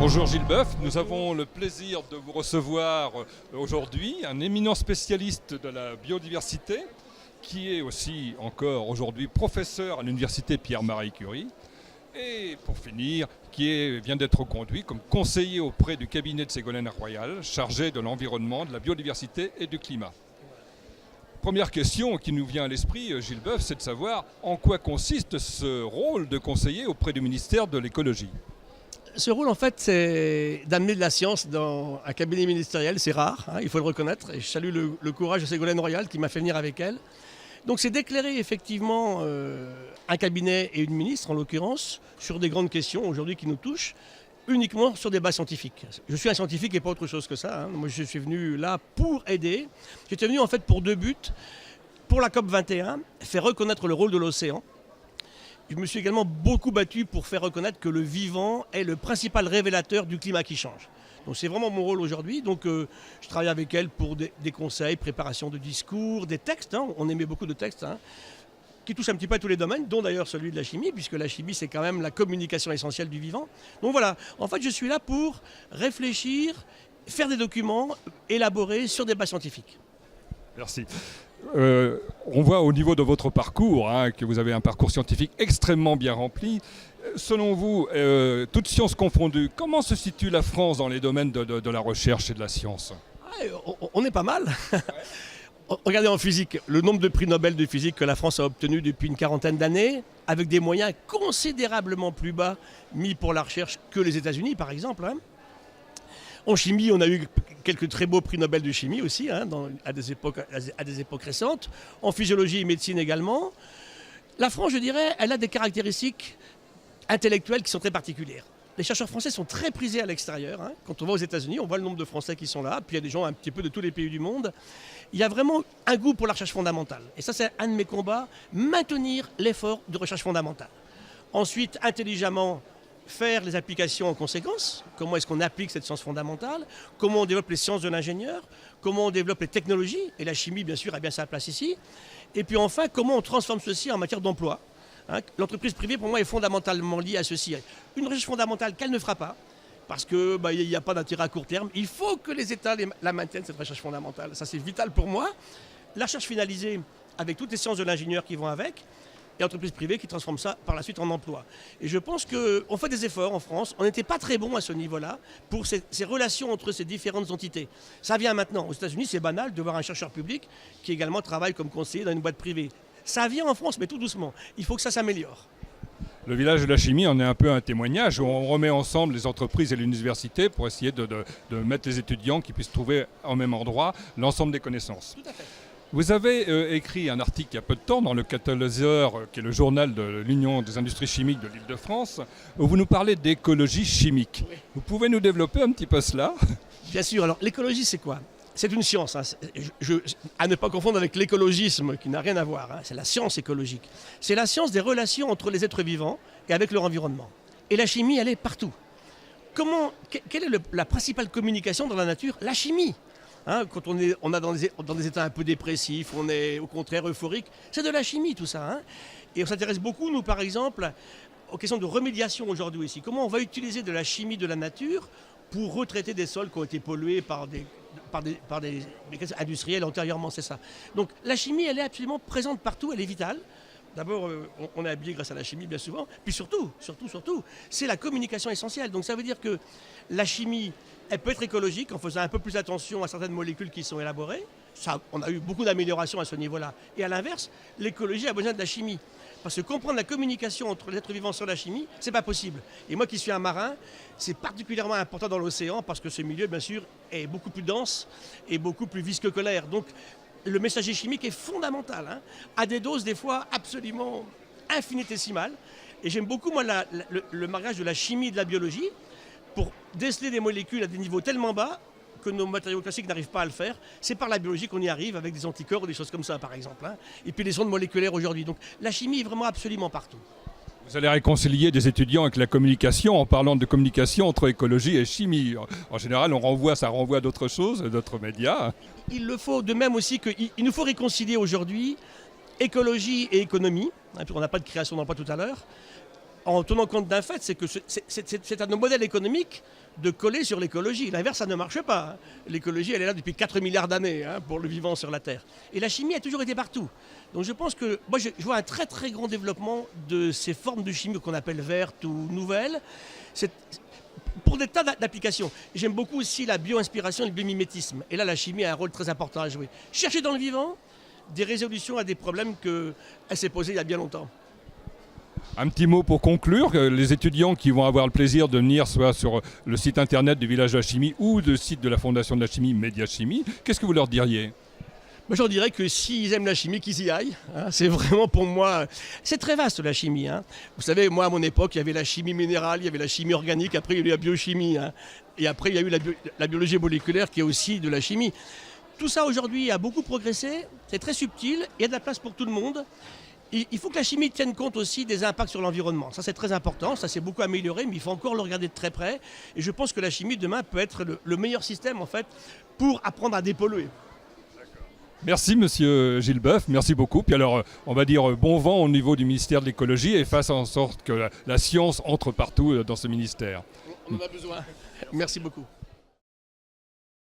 Bonjour Gilles Boeuf, nous avons le plaisir de vous recevoir aujourd'hui, un éminent spécialiste de la biodiversité, qui est aussi encore aujourd'hui professeur à l'université Pierre-Marie Curie, et pour finir, vient d'être reconduit comme conseiller auprès du cabinet de Ségolène Royal, chargé de l'environnement, de la biodiversité et du climat. Première question qui nous vient à l'esprit, Gilles Boeuf, c'est de savoir en quoi consiste ce rôle de conseiller auprès du ministère de l'écologie. Ce rôle, en fait, c'est d'amener de la science dans un cabinet ministériel. C'est rare, hein, il faut le reconnaître. Et je salue le courage de Ségolène Royal qui m'a fait venir avec elle. Donc c'est d'éclairer effectivement un cabinet et une ministre, en l'occurrence, sur des grandes questions aujourd'hui qui nous touchent, uniquement sur des bases scientifiques. Je suis un scientifique et pas autre chose que ça. Hein. Moi, je suis venu là pour aider. J'étais venu en fait pour deux buts. Pour la COP21, faire reconnaître le rôle de l'océan. Je me suis également beaucoup battu pour faire reconnaître que le vivant est le principal révélateur du climat qui change. Donc c'est vraiment mon rôle aujourd'hui. Donc je travaille avec elle pour des conseils, préparation de discours, des textes. Hein. On émet beaucoup de textes qui touchent un petit peu à tous les domaines, dont d'ailleurs celui de la chimie, puisque la chimie c'est quand même la communication essentielle du vivant. Donc voilà, en fait je suis là pour réfléchir, faire des documents élaborés sur des bases scientifiques. Merci. On voit au niveau de votre parcours que vous avez un parcours scientifique extrêmement bien rempli. Selon vous, toutes sciences confondues, comment se situe la France dans les domaines de la recherche et de la science ? On est pas mal. Regardez en physique, le nombre de prix Nobel de physique que la France a obtenu depuis une quarantaine d'années, avec des moyens considérablement plus bas mis pour la recherche que les États-Unis par exemple. Hein. En chimie, on a eu quelques très beaux prix Nobel de chimie aussi, hein, à des époques récentes. En physiologie et médecine également. La France, je dirais, elle a des caractéristiques intellectuelles qui sont très particulières. Les chercheurs français sont très prisés à l'extérieur. Hein. Quand on va aux États-Unis, on voit le nombre de Français qui sont là. Puis il y a des gens un petit peu de tous les pays du monde. Il y a vraiment un goût pour la recherche fondamentale. Et ça, c'est un de mes combats, maintenir l'effort de recherche fondamentale. Ensuite, intelligemment, faire les applications en conséquence. Comment est-ce qu'on applique cette science fondamentale? Comment on développe les sciences de l'ingénieur? Comment on développe les technologies? Et la chimie, bien sûr, a bien sa place ici. Et puis enfin, comment on transforme ceci en matière d'emploi? Hein, l'entreprise privée, pour moi, est fondamentalement liée à ceci. Une recherche fondamentale qu'elle ne fera pas, parce qu'il n'y a pas d'intérêt à court terme. Il faut que les États la maintiennent, cette recherche fondamentale. Ça, c'est vital pour moi. La recherche finalisée, avec toutes les sciences de l'ingénieur qui vont avec, et l'entreprise privée qui transforme ça par la suite en emploi. Et je pense qu'on fait des efforts en France. On n'était pas très bon à ce niveau-là pour ces relations entre ces différentes entités. Ça vient maintenant. Aux États-Unis, c'est banal de voir un chercheur public qui également travaille comme conseiller dans une boîte privée. Ça vient en France, mais tout doucement. Il faut que ça s'améliore. Le village de la chimie en est un peu un témoignage où on remet ensemble les entreprises et l'université pour essayer de mettre les étudiants qui puissent trouver au même endroit l'ensemble des connaissances. Tout à fait. Vous avez écrit un article il y a peu de temps dans le Catalyseur, qui est le journal de l'Union des industries chimiques de l'Île-de-France, où vous nous parlez d'écologie chimique. Oui. Vous pouvez nous développer un petit peu cela ? Bien sûr. Alors l'écologie, c'est quoi ? C'est une science, hein. À ne pas confondre avec l'écologisme, qui n'a rien à voir. Hein. C'est la science écologique. C'est la science des relations entre les êtres vivants et avec leur environnement. Et la chimie, elle est partout. Quelle est la principale communication dans la nature ? La chimie. Hein, quand on est dans des états un peu dépressifs, on est au contraire euphorique, c'est de la chimie tout ça. Hein. Et on s'intéresse beaucoup, nous par exemple, aux questions de remédiation aujourd'hui ici. Comment on va utiliser de la chimie de la nature pour retraiter des sols qui ont été pollués par des mécanismes industriels antérieurement, c'est ça. Donc la chimie, elle est absolument présente partout, elle est vitale. D'abord, on est habillé grâce à la chimie bien souvent. Puis surtout, c'est la communication essentielle. Donc ça veut dire que la chimie, elle peut être écologique en faisant un peu plus attention à certaines molécules qui sont élaborées. Ça, on a eu beaucoup d'améliorations à ce niveau-là. Et à l'inverse, l'écologie a besoin de la chimie. Parce que comprendre la communication entre les êtres vivants sur la chimie, c'est pas possible. Et moi qui suis un marin, c'est particulièrement important dans l'océan parce que ce milieu, bien sûr, est beaucoup plus dense et beaucoup plus visqueux que l'air. Donc le messager chimique est fondamental, hein, à des doses des fois absolument infinitésimales. Et j'aime beaucoup, moi, le mariage de la chimie et de la biologie pour déceler des molécules à des niveaux tellement bas que nos matériaux classiques n'arrivent pas à le faire. C'est par la biologie qu'on y arrive avec des anticorps ou des choses comme ça, par exemple. Hein. Et puis les ondes moléculaires aujourd'hui. Donc la chimie est vraiment absolument partout. Vous allez réconcilier des étudiants avec la communication en parlant de communication entre écologie et chimie. En général, ça renvoie à d'autres choses, d'autres médias. Il le faut, de même aussi qu'il nous faut réconcilier aujourd'hui écologie et économie. On n'a pas de création d'emploi tout à l'heure. en tenant compte d'un fait, c'est que c'est à nos modèles économiques de coller sur l'écologie. L'inverse, ça ne marche pas. L'écologie, elle est là depuis 4 milliards d'années pour le vivant sur la Terre. Et la chimie a toujours été partout. Donc je pense que, moi je vois un très très grand développement de ces formes de chimie qu'on appelle vertes ou nouvelles. Pour des tas d'applications. J'aime beaucoup aussi la bio-inspiration et le biomimétisme. Et là, la chimie a un rôle très important à jouer. Chercher dans le vivant des résolutions à des problèmes qu'elle s'est posés il y a bien longtemps. Un petit mot pour conclure, les étudiants qui vont avoir le plaisir de venir soit sur le site internet du Village de la Chimie ou le site de la Fondation de la Chimie, Média Chimie, qu'est-ce que vous leur diriez ? Moi, je leur dirais que s'ils aiment la chimie, qu'ils y aillent. C'est vraiment pour moi... C'est très vaste la chimie. Vous savez, moi à mon époque, il y avait la chimie minérale, il y avait la chimie organique, après il y a eu la biochimie. Et après il y a eu la biologie moléculaire qui est aussi de la chimie. Tout ça aujourd'hui a beaucoup progressé, c'est très subtil, il y a de la place pour tout le monde. Il faut que la chimie tienne compte aussi des impacts sur l'environnement. Ça, c'est très important, ça s'est beaucoup amélioré, mais il faut encore le regarder de très près. Et je pense que la chimie, demain, peut être le meilleur système, en fait, pour apprendre à dépolluer. Merci Monsieur Gilles Boeuf, merci beaucoup. Puis alors, on va dire bon vent au niveau du ministère de l'écologie et fasse en sorte que la science entre partout dans ce ministère. On en a besoin. Merci beaucoup.